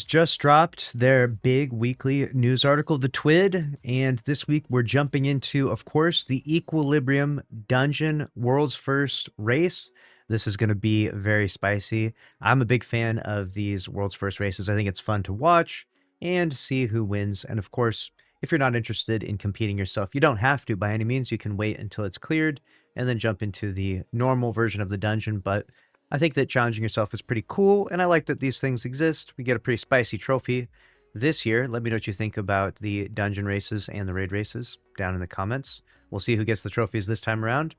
Just dropped their big weekly news article, the Twid, and this week we're jumping into, of course, the Equilibrium Dungeon World's First Race. This is going to be very spicy. I'm a big fan of these World's First races. I think it's fun to watch and see who wins. And of course, if you're not interested in competing yourself, you don't have to by any means. You can wait until it's cleared and then jump into the normal version of the dungeon. But I think that challenging yourself is pretty cool, and I like that these things exist. We get a pretty spicy trophy this year. Let me know what you think about the dungeon races and the raid races down in the comments. We'll see who gets the trophies this time around.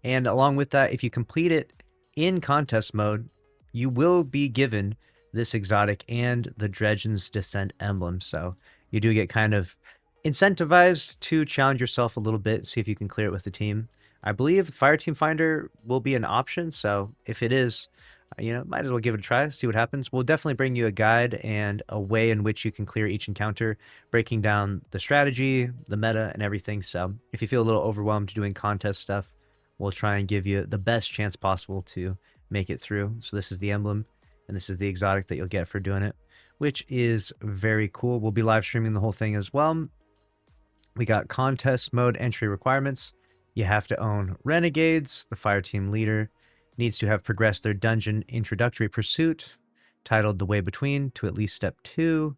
And along with that, if you complete it in contest mode, you will be given this exotic and the Dredgen's Descent emblem. So you do get kind of incentivized to challenge yourself a little bit, see if you can clear it with the team. I believe Fire Team Finder will be an option, so if it is, might as well give it a try, see what happens. We'll definitely bring you a guide and a way in which you can clear each encounter, breaking down the strategy, the meta, and everything. So if you feel a little overwhelmed doing contest stuff, we'll try and give you the best chance possible to make it through. So this is the emblem, and this is the exotic that you'll get for doing it, which is very cool. We'll be live streaming the whole thing as well. We got contest mode entry requirements. You have to own Renegades. The fire team leader needs to have progressed their dungeon introductory pursuit, titled The Way Between, to at least step 2.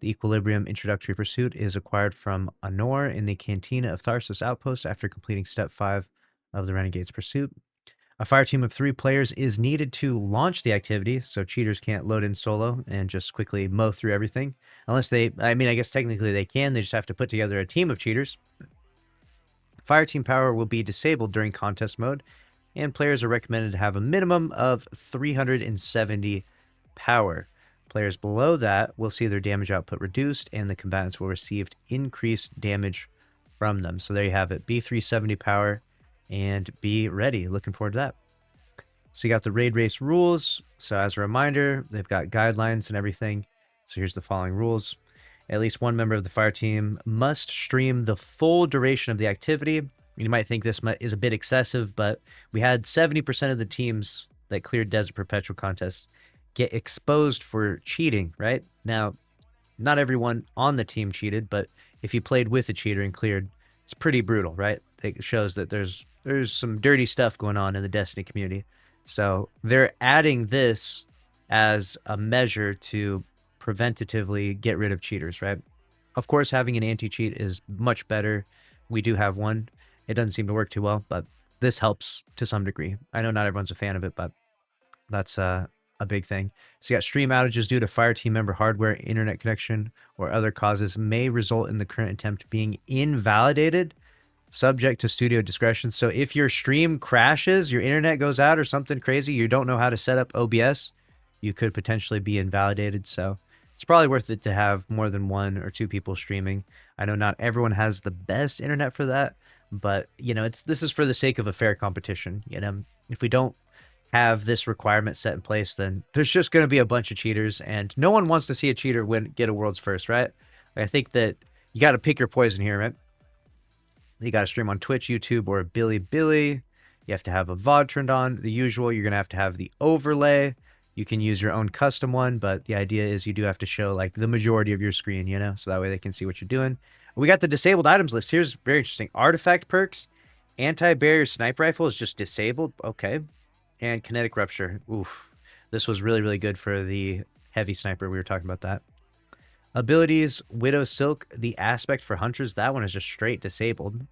The Equilibrium introductory pursuit is acquired from Honor in the Cantina of Tharsis outpost after completing step 5 of the Renegades pursuit. A fire team of 3 players is needed to launch the activity, so cheaters can't load in solo and just quickly mow through everything. Unless they, I guess technically they can, they just have to put together a team of cheaters. Fire team power will be disabled during contest mode, and players are recommended to have a minimum of 370 power. Players below that will see their damage output reduced, and the combatants will receive increased damage from them. So there you have it, be 370 power, and be ready. Looking forward to that. So you got the raid race rules. So as a reminder, they've got guidelines and everything. So here's the following rules. At least one member of the fire team must stream the full duration of the activity. You might think this is a bit excessive, but we had 70% of the teams that cleared Desert Perpetual contests get exposed for cheating, right? Now, not everyone on the team cheated, but if you played with a cheater and cleared, it's pretty brutal, right? It shows that there's some dirty stuff going on in the Destiny community. So they're adding this as a measure to preventatively get rid of cheaters, right? Of course, having an anti-cheat is much better. We do have one. It doesn't seem to work too well, but this helps to some degree. I know not everyone's a fan of it, but that's a big thing. So you got stream outages due to fire team member hardware, internet connection, or other causes may result in the current attempt being invalidated, subject to studio discretion. So if your stream crashes, your internet goes out or something crazy, you don't know how to set up OBS, you could potentially be invalidated. So it's probably worth it to have more than 1 or 2 people streaming. I know not everyone has the best internet for that, but this is for the sake of a fair competition. If we don't have this requirement set in place, then there's just going to be a bunch of cheaters, and no one wants to see a cheater get a world's first, right? I think that you got to pick your poison here, right? You got to stream on Twitch, YouTube, or Billy. You have to have a VOD turned on. The usual, you're going to have the overlay. You can use your own custom one, but the idea is you do have to show like the majority of your screen, so that way they can see what you're doing. We got the disabled items list. Here's very interesting. Artifact perks, anti-barrier sniper rifle is just disabled. Okay. And kinetic rupture. Oof. This was really, really good for the heavy sniper. We were talking about that. Abilities, Widow Silk, the aspect for hunters. That one is just straight disabled.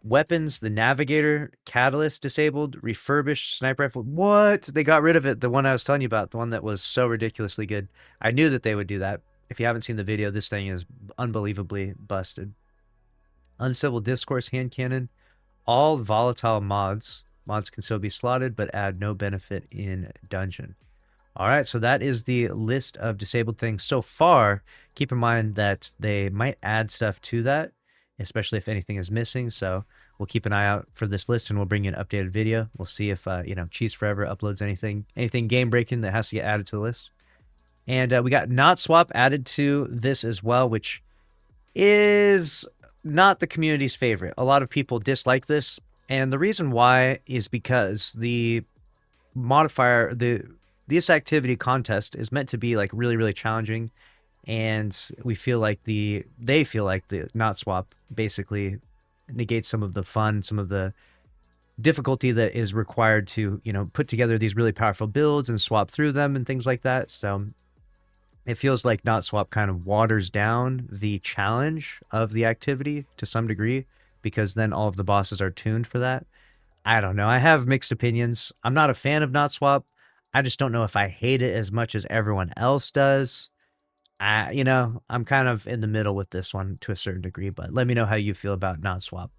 Weapons, the Navigator, Catalyst disabled, refurbished sniper rifle. What? They got rid of it. The one I was telling you about, the one that was so ridiculously good. I knew that they would do that. If you haven't seen the video, this thing is unbelievably busted. Uncivil Discourse hand cannon. All volatile mods. Mods can still be slotted, but add no benefit in dungeon. All right, so that is the list of disabled things so far. Keep in mind that they might add stuff to that, especially if anything is missing. So we'll keep an eye out for this list, and we'll bring you an updated video. We'll see if Cheese Forever uploads anything game breaking that has to get added to the list. And we got Not Swap added to this as well, which is not the community's favorite. A lot of people dislike this, and the reason why is because the modifier, the this activity contest is meant to be like really, really challenging, and they feel like the not swap basically negates some of the fun, some of the difficulty that is required to, put together these really powerful builds and swap through them and things like that. So it feels like not swap kind of waters down the challenge of the activity to some degree, because then all of the bosses are tuned for that. I don't know. I have mixed opinions. I'm not a fan of not swap. I just don't know if I hate it as much as everyone else does. I'm kind of in the middle with this one to a certain degree, but let me know how you feel about not swap.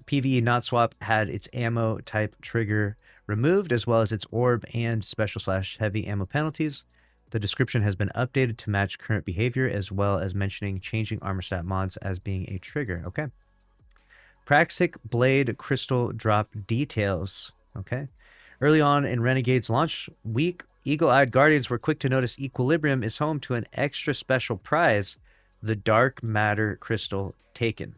PvE not swap had its ammo type trigger removed, as well as its orb and special/heavy ammo penalties. The description has been updated to match current behavior, as well as mentioning changing armor stat mods as being a trigger. Okay. Praxic Blade Crystal Drop details. Okay. Early on in Renegade's launch week, eagle-eyed Guardians were quick to notice Equilibrium is home to an extra special prize, the Dark Matter Crystal Taken.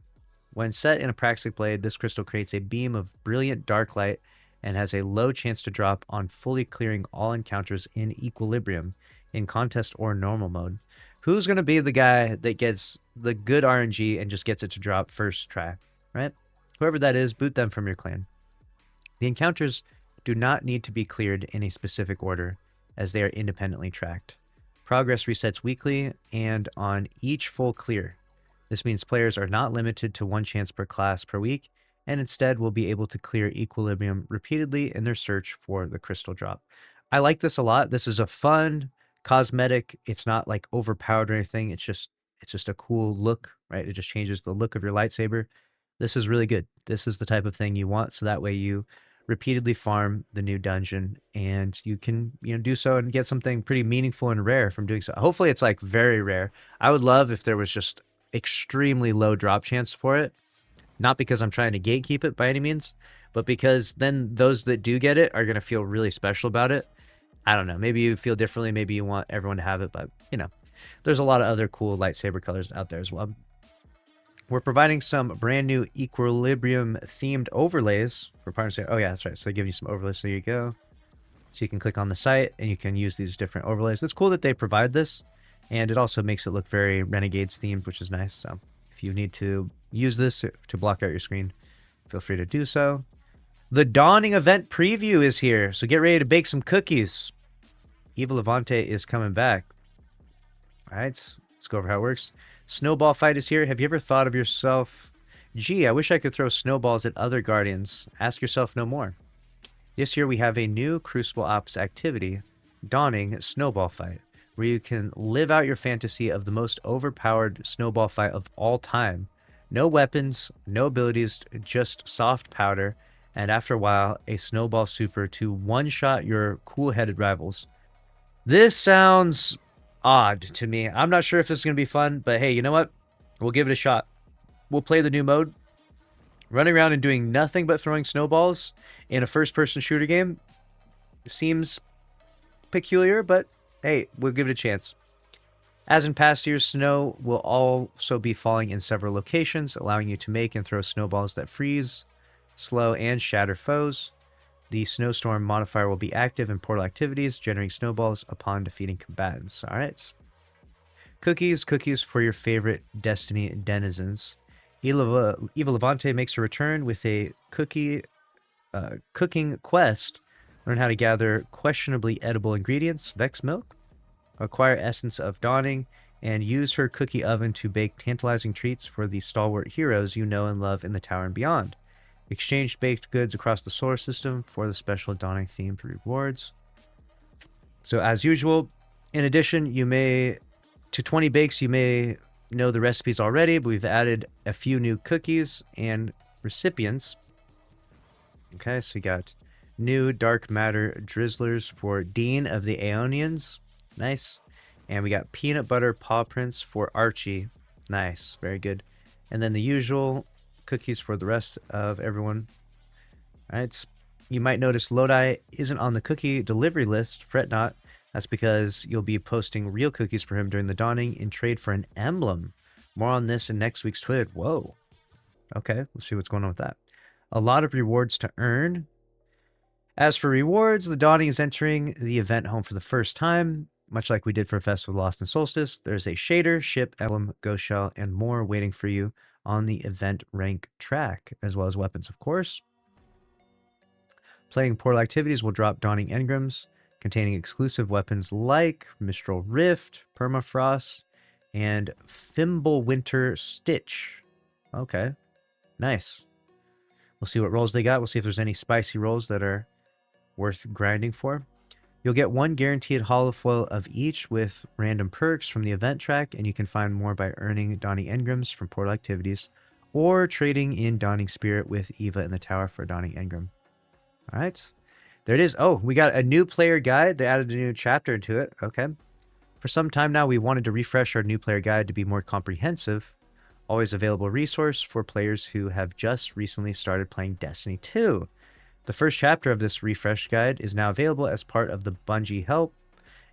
When set in a Praxic Blade, this crystal creates a beam of brilliant dark light and has a low chance to drop on fully clearing all encounters in Equilibrium, in contest or normal mode. Who's going to be the guy that gets the good RNG and just gets it to drop first try, right? Whoever that is, boot them from your clan. The encounters do not need to be cleared in a specific order, as they are independently tracked. Progress resets weekly and on each full clear. This means players are not limited to one chance per class per week, and instead will be able to clear Equilibrium repeatedly in their search for the crystal drop. I like this a lot. This is a fun cosmetic. It's not like overpowered or anything. It's just a cool look, right? It just changes the look of your lightsaber. This is really good. This is the type of thing you want, so that way you repeatedly farm the new dungeon, and you can do so and get something pretty meaningful and rare from doing so. Hopefully it's like very rare. I would love if there was just extremely low drop chance for it, not because I'm trying to gatekeep it by any means, but because then those that do get it are going to feel really special about it. I don't know, maybe you feel differently, maybe you want everyone to have it, but there's a lot of other cool lightsaber colors out there as well. We're providing some brand new Equilibrium themed overlays for partners. Oh yeah, that's right. So they give you some overlays. So there you go. So you can click on the site and you can use these different overlays. It's cool that they provide this, and it also makes it look very Renegades themed, which is nice. So if you need to use this to block out your screen, feel free to do so. The Dawning event preview is here, so get ready to bake some cookies. Evil Levante is coming back. All right, let's go over how it works. Snowball fight is here. Have you ever thought of yourself, gee, I wish I could throw snowballs at other Guardians? Ask yourself no more. This year we have a new Crucible Ops activity, Dawning Snowball Fight, where you can live out your fantasy of the most overpowered snowball fight of all time. No weapons, no abilities, just soft powder, and after a while, a snowball super to one-shot your cool-headed rivals. This sounds odd to me. I'm not sure if this is going to be fun, but hey, you know what? We'll give it a shot. We'll play the new mode. Running around and doing nothing but throwing snowballs in a first-person shooter game seems peculiar, but hey, we'll give it a chance. As in past years, snow will also be falling in several locations, allowing you to make and throw snowballs that freeze, slow, and shatter foes. The snowstorm modifier will be active in portal activities, generating snowballs upon defeating combatants. All right. Cookies for your favorite Destiny denizens. Evil Levante makes a return with a cooking quest. Learn how to gather questionably edible ingredients, Vex milk, acquire Essence of Dawning, and use her cookie oven to bake tantalizing treats for the stalwart heroes you know and love in the Tower and beyond. Exchange baked goods across the solar system for the special Dawning themed rewards. So as usual, in addition, to 20 bakes, you may know the recipes already, but we've added a few new cookies and recipients. Okay, so we got new dark matter drizzlers for Dean of the Aeonians. Nice. And we got peanut butter paw prints for Archie. Nice, very good. And then the usual cookies for the rest of everyone. All right, you might notice Lodi isn't on the cookie delivery list. Fret not. That's because you'll be posting real cookies for him during the Dawning in trade for an emblem. More on this in next week's Twid. Whoa. Okay, let's see what's going on with that. A lot of rewards to earn. As for rewards, the Dawning is entering the event home for the first time. Much like we did for Festival of Lost and Solstice, there's a shader, ship, emblem, ghost shell, and more waiting for you on the event rank track, as well as weapons, of course. Playing portal activities will drop Dawning engrams containing exclusive weapons like Mistral Rift, Permafrost, and Fimbulwinter Stitch. Okay, nice. We'll see what rolls they got. We'll see if there's any spicy rolls that are worth grinding for. You'll get one guaranteed holofoil of each with random perks from the event track, and you can find more by earning Dawning engrams from portal activities or trading in Dawning Spirit with Eva in the tower for a Dawning engram. All right, there it is. Oh, we got a new player guide. They added a new chapter to it. Okay. For some time now, we wanted to refresh our new player guide to be more comprehensive. Always available resource for players who have just recently started playing Destiny 2. The first chapter of this refresh guide is now available as part of the Bungie help,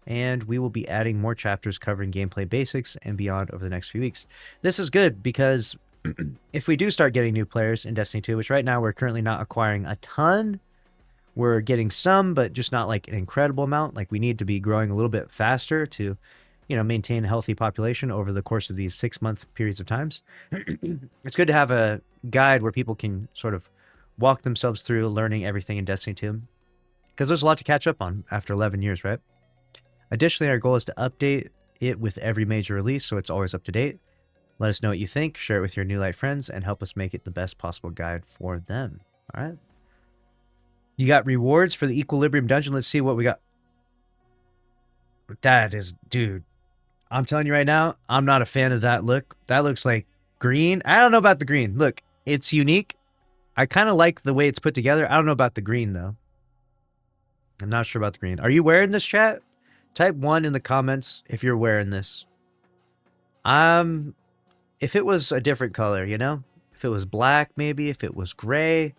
and we will be adding more chapters covering gameplay basics and beyond over the next few weeks. This is good because if we do start getting new players in Destiny 2, which right now we're currently not acquiring a ton, we're getting some, but just not like an incredible amount. Like we need to be growing a little bit faster to, you know, maintain a healthy population over the course of these 6-month periods of times. It's good to have a guide where people can sort of walk themselves through learning everything in Destiny 2, because there's a lot to catch up on after 11 years, right? Additionally, our goal is to update it with every major release so it's always up to date. Let us know what you think, share it with your New Light friends, and help us make it the best possible guide for them. All right. You got rewards for the Equilibrium Dungeon. Let's see what we got. That is, dude, I'm telling you right now, I'm not a fan of that look. That looks like green. I don't know about the green. Look, it's unique. I kind of like the way it's put together. I don't know about the green, though. I'm not sure about the green. Are you wearing this, chat? Type 1 in the comments if you're wearing this. If it was a different color, you know? If it was black, maybe. If it was gray.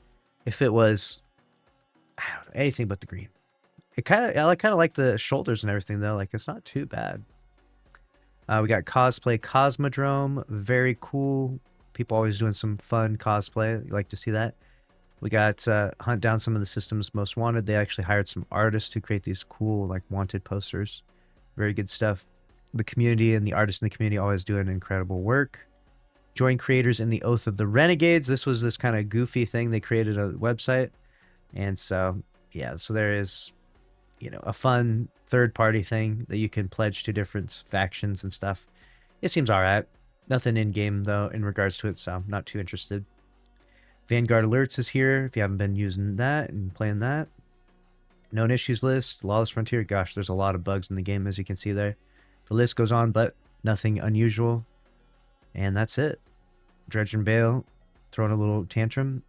If it was, I don't know, anything but the green. I kind of like the shoulders and everything, though. Like, it's not too bad. We got Cosplay Cosmodrome. Very cool. People always doing some fun cosplay. You like to see that. We got Hunt Down Some of the System's Most Wanted. They actually hired some artists to create these cool, like, wanted posters. Very good stuff. The community and the artists in the community always doing incredible work. Join creators in the Oath of the Renegades. This was this kind of goofy thing. They created a website. And so, yeah, so there is, you know, a fun third-party thing that you can pledge to different factions and stuff. It seems all right. Nothing in-game, though, in regards to it, so I'm not too interested. Vanguard Alerts is here, if you haven't been using that and playing that. Known Issues List, Lawless Frontier. Gosh, there's a lot of bugs in the game, as you can see there. The list goes on, but nothing unusual. And that's it. Dredge and Bale throwing a little tantrum.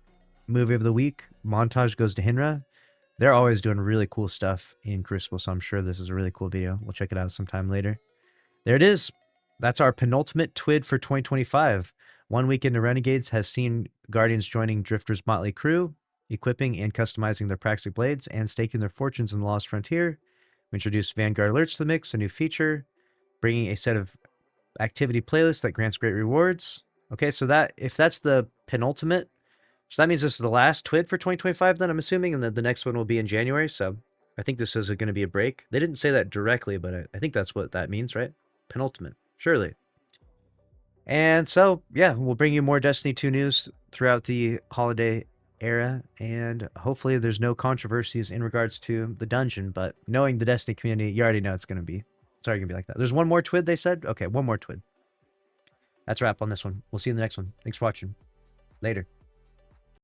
Movie of the Week, Montage goes to Hinra. They're always doing really cool stuff in Crucible, so I'm sure this is a really cool video. We'll check it out sometime later. There it is. That's our penultimate Twid for 2025. 1 week into Renegades has seen Guardians joining Drifter's motley crew, equipping and customizing their Praxic blades, and staking their fortunes in the Lost Frontier. We introduced Vanguard Alerts to the mix, a new feature, bringing a set of activity playlists that grants great rewards. Okay, so that if that's the penultimate, so that means this is the last Twid for 2025 then, I'm assuming, and the next one will be in January, so I think this is going to be a break. They didn't say that directly, but I think that's what that means, right? Penultimate. Surely. And so, yeah, we'll bring you more Destiny 2 news throughout the holiday era, and hopefully there's no controversies in regards to the dungeon, but knowing the Destiny community, you already know it's going to be. It's already going to be like that. There's one more Twid, they said? Okay, one more Twid. That's a wrap on this one. We'll see you in the next one. Thanks for watching. Later.